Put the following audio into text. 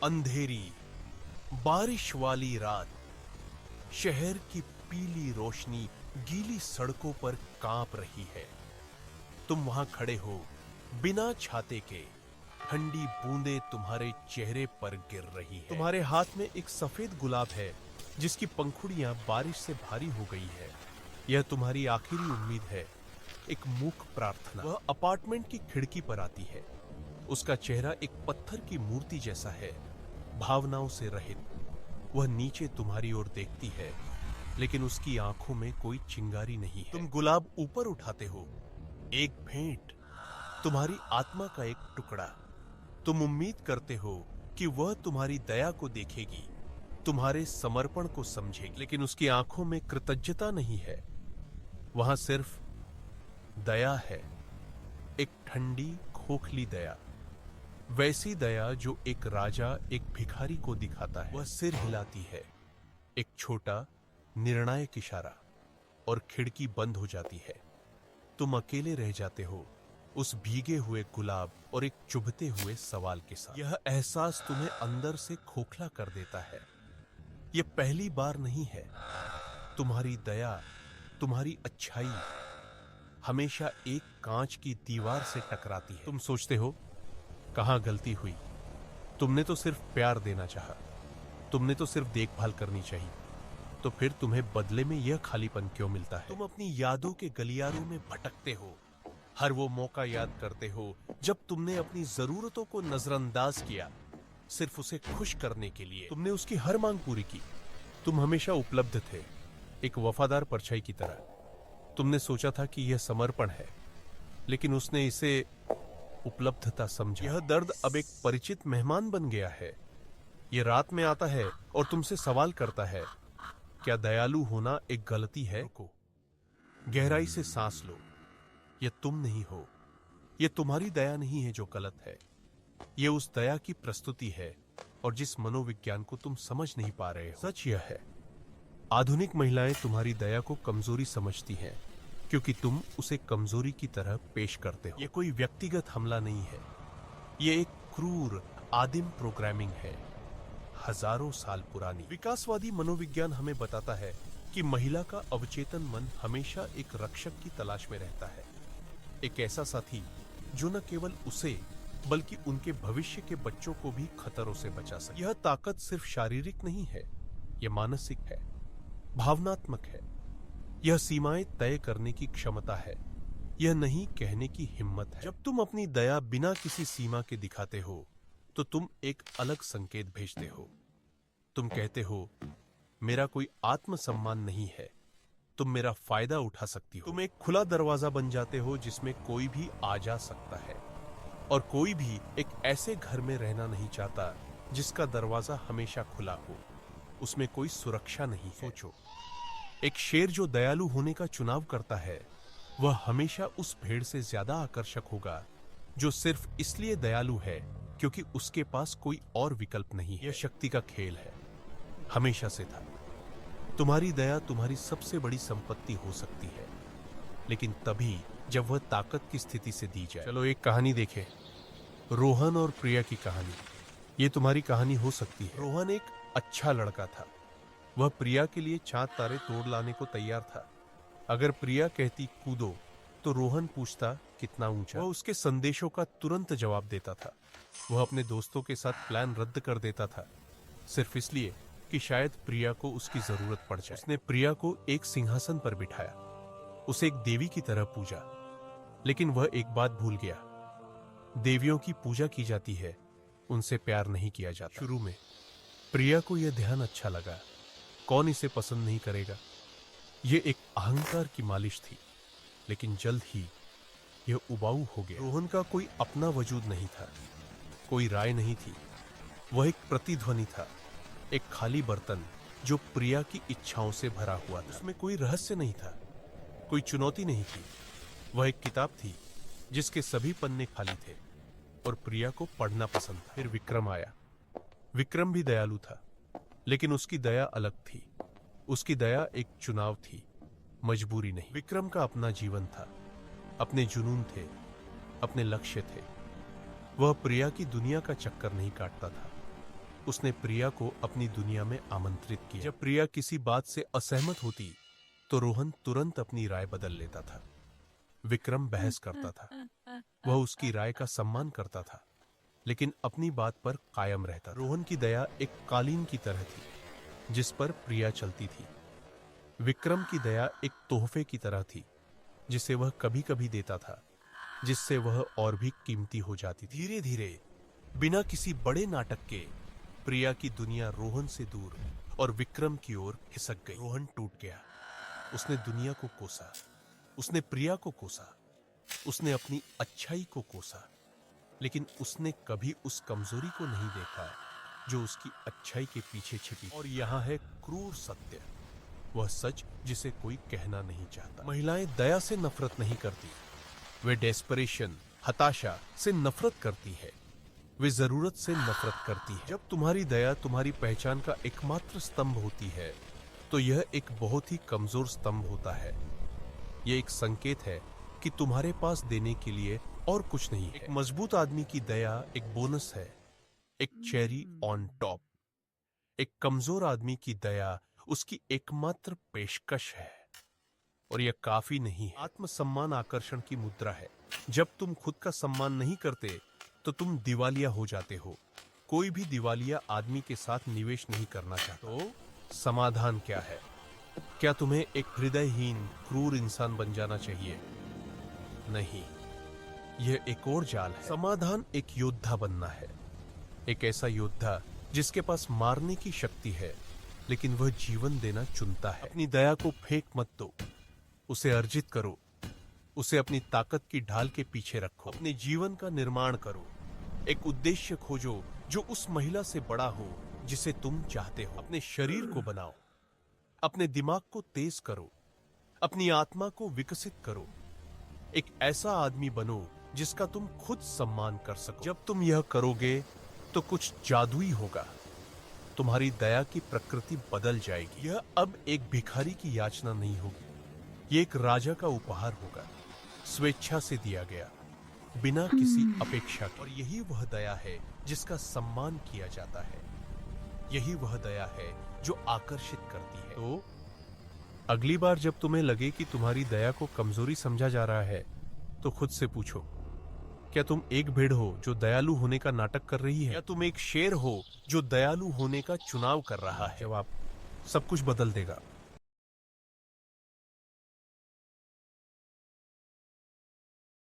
अंधेरी बारिश वाली रात, शहर की पीली रोशनी गीली सड़कों पर कांप रही है। तुम वहां खड़े हो बिना छाते के, ठंडी बूंदें तुम्हारे चेहरे पर गिर रही है। तुम्हारे हाथ में एक सफेद गुलाब है जिसकी पंखुड़ियां बारिश से भारी हो गई है। यह तुम्हारी आखिरी उम्मीद है, एक मूक प्रार्थना। वह अपार्टमेंट की खिड़की पर आती है। उसका चेहरा एक पत्थर की मूर्ति जैसा है, भावनाओं से रहित। वह नीचे तुम्हारी ओर देखती है, लेकिन उसकी आंखों में कोई चिंगारी नहीं है। तुम गुलाब ऊपर उठाते हो, एक भेंट, तुम्हारी आत्मा का एक टुकड़ा। तुम उम्मीद करते हो कि वह तुम्हारी दया को देखेगी, तुम्हारे समर्पण को समझेगी, लेकिन उसकी आंखों में कृतज्ञता नहीं है। वहां सिर्फ दया है, एक ठंडी खोखली दया। वैसी दया जो एक राजा एक भिखारी को दिखाता है। वह सिर हिलाती है, एक छोटा निर्णायक इशारा, और खिड़की बंद हो जाती है। तुम अकेले रह जाते हो उस भीगे हुए गुलाब और एक चुभते हुए सवाल के साथ। यह एहसास तुम्हें अंदर से खोखला कर देता है। यह पहली बार नहीं है। तुम्हारी दया, तुम्हारी अच्छाई हमेशा एक कांच की दीवार से टकराती है। तुम सोचते हो, कहां गलती हुई? तुमने तो सिर्फ प्यार देना चाहा, तुमने तो सिर्फ देखभाल करनी चाहिए। तो फिर तुम्हें बदले में यह खालीपन क्यों मिलता है? तुम अपनी यादों के गलियारों में भटकते हो, हर वो मौका याद करते हो जब तुमने अपनी जरूरतों को नजरअंदाज किया, सिर्फ उसे खुश करने के लिए। तुमने उसकी हर मांग पूरी की। तुम हमेशा उपलब्ध थे, एक वफादार परछाई की तरह। तुमने सोचा था कि यह समर्पण है, लेकिन उसने इसे उपलब्धता समझा। यह दर्द अब एक परिचित मेहमान बन गया है। यह रात में आता है और तुमसे सवाल करता है, क्या दयालु होना एक गलती है? रुको, गहराई से सांस लो। यह तुम नहीं हो, यह तुम्हारी दया नहीं है जो गलत है। यह उस दया की प्रस्तुति है, और जिस मनोविज्ञान को तुम समझ नहीं पा रहे हो। सच यह है, आधुनिक महिलाएं तुम्हारी दया को कमजोरी समझती हैं, क्योंकि तुम उसे कमजोरी की तरह पेश करते हो। यह कोई व्यक्तिगत हमला नहीं है, यह एक क्रूर आदिम प्रोग्रामिंग है, हजारों साल पुरानी। विकासवादी मनोविज्ञान हमें बताता है कि महिला का अवचेतन मन हमेशा एक रक्षक की तलाश में रहता है, एक ऐसा साथी जो न केवल उसे बल्कि उनके भविष्य के बच्चों को भी खतरों से बचा सके। यह ताकत सिर्फ शारीरिक नहीं है, यह मानसिक है, भावनात्मक है। यह सीमाएं तय करने की क्षमता है, यह नहीं कहने की हिम्मत है। जब तुम अपनी दया बिना किसी सीमा के दिखाते हो, तो तुम एक अलग संकेत भेजते हो। तुम कहते हो, मेरा कोई आत्मसम्मान नहीं है, तुम मेरा फायदा उठा सकती हो। तुम एक खुला दरवाजा बन जाते हो जिसमें कोई भी आ जा सकता है, और कोई भी एक ऐसे घर में रहना नहीं चाहता जिसका दरवाजा हमेशा खुला हो, उसमें कोई सुरक्षा नहीं है। सोचो, एक शेर जो दयालु होने का चुनाव करता है, वह हमेशा उस भेड़ से ज्यादा आकर्षक होगा जो सिर्फ इसलिए दयालु है क्योंकि उसके पास कोई और विकल्प नहीं है। यह शक्ति का खेल है, हमेशा से था। तुम्हारी दया तुम्हारी सबसे बड़ी संपत्ति हो सकती है, लेकिन तभी जब वह ताकत की स्थिति से दी जाए। चलो एक कहानी देखें, रोहन और प्रिया की कहानी। यह तुम्हारी कहानी हो सकती है। रोहन एक अच्छा लड़का था। वह प्रिया के लिए चांद तारे तोड़ लाने को तैयार था। अगर प्रिया कहती कूदो, तो रोहन पूछता कितना ऊंचा। वह उसके संदेशों का तुरंत जवाब देता था। वह अपने दोस्तों के साथ प्लान रद्द कर देता था, सिर्फ इसलिए कि शायद प्रिया को उसकी जरूरत पड़ जाए। उसने प्रिया को एक सिंहासन पर बिठाया, उसे एक देवी की तरह पूजा, लेकिन वह एक बात भूल गया, देवियों की पूजा की जाती है, उनसे प्यार नहीं किया जाता। शुरू में प्रिया को यह ध्यान अच्छा लगा, कौन इसे पसंद नहीं करेगा। यह एक अहंकार की मालिश थी, लेकिन जल्द ही यह उबाऊ हो गया। रोहन का कोई अपना वजूद नहीं था, कोई राय नहीं थी। वह एक प्रतिध्वनि था, एक खाली बर्तन जो प्रिया की इच्छाओं से भरा हुआ था। उसमें कोई रहस्य नहीं था, कोई चुनौती नहीं थी। वह एक किताब थी जिसके सभी पन्ने खाली थे, और प्रिया को पढ़ना पसंद था। फिर विक्रम आया। विक्रम भी दयालु था, लेकिन उसकी दया अलग थी। उसकी दया एक चुनाव थी, मजबूरी नहीं। विक्रम का अपना जीवन था, अपने जुनून थे, अपने लक्ष्य थे। वह प्रिया की दुनिया का चक्कर नहीं काटता था, उसने प्रिया को अपनी दुनिया में आमंत्रित किया। जब प्रिया किसी बात से असहमत होती तो रोहन तुरंत अपनी राय बदल लेता था। विक्रम बहस करता था, वह उसकी राय का सम्मान करता था, लेकिन अपनी बात पर कायम रहता। रोहन की दया एक कालीन की तरह थी जिस पर प्रिया चलती थी। विक्रम की दया एक तोहफे की तरह थी जिसे वह कभी कभी देता था, जिससे वह और भी कीमती हो जाती थी। धीरे धीरे बिना किसी बड़े नाटक के प्रिया की दुनिया रोहन से दूर और विक्रम की ओर खिसक गई। रोहन टूट गया। उसने दुनिया को कोसा, उसने प्रिया को कोसा, उसने अपनी अच्छाई को कोसा, लेकिन उसने कभी उस कमजोरी को नहीं देखा जो उसकी अच्छाई के पीछे छिपी। और यहां है क्रूर सत्य, वह सच जिसे कोई कहना नहीं चाहता। महिलाएं दया से नफरत नहीं करती, वे डेस्परेशन, हताशा से नफरत करती है। वे जरूरत से नफरत करती है। जब तुम्हारी दया तुम्हारी पहचान का एकमात्र स्तंभ होती है तो यह एक बहुत ही कमजोर स्तंभ होता है। यह एक संकेत है कि तुम्हारे पास देने के लिए और कुछ नहीं है। एक मजबूत आदमी की दया एक बोनस है, एक चेरी ऑन टॉप। एक कमजोर आदमी की दया उसकी एकमात्र पेशकश है, और यह काफी नहीं है। आत्मसम्मान आकर्षण की मुद्रा है। जब तुम खुद का सम्मान नहीं करते तो तुम दिवालिया हो जाते हो। कोई भी दिवालिया आदमी के साथ निवेश नहीं करना चाहता। तो समाधान क्या है? क्या तुम्हें एक हृदयहीन, क्रूर इंसान बन जाना चाहिए? नहीं, यह एक और जाल है। समाधान एक योद्धा बनना है, एक ऐसा योद्धा जिसके पास मारने की शक्ति है लेकिन वह जीवन देना चुनता है। अपनी दया को फेंक मत दो, उसे अर्जित करो, उसे अपनी ताकत की ढाल के पीछे रखो। अपने जीवन का निर्माण करो, एक उद्देश्य खोजो जो उस महिला से बड़ा हो जिसे तुम चाहते हो। अपने शरीर को बनाओ, अपने दिमाग को तेज करो, अपनी आत्मा को विकसित करो। एक ऐसा आदमी बनो जिसका तुम खुद सम्मान कर सको। जब तुम यह करोगे तो कुछ जादुई होगा। तुम्हारी दया की प्रकृति बदल जाएगी। यह अब एक भिखारी की याचना नहीं होगी, यह एक राजा का उपहार होगा, स्वेच्छा से दिया गया, बिना किसी अपेक्षा के। और यही वह दया है जिसका सम्मान किया जाता है। यही वह दया है जो आकर्षित करती है। तो अगली बार जब तुम्हें लगे कि तुम्हारी दया को कमजोरी समझा जा रहा है तो खुद से पूछो, क्या तुम एक भेड़ हो जो दयालु होने का नाटक कर रही है, या तुम एक शेर हो जो दयालु होने का चुनाव कर रहा है? जवाब सब कुछ बदल देगा।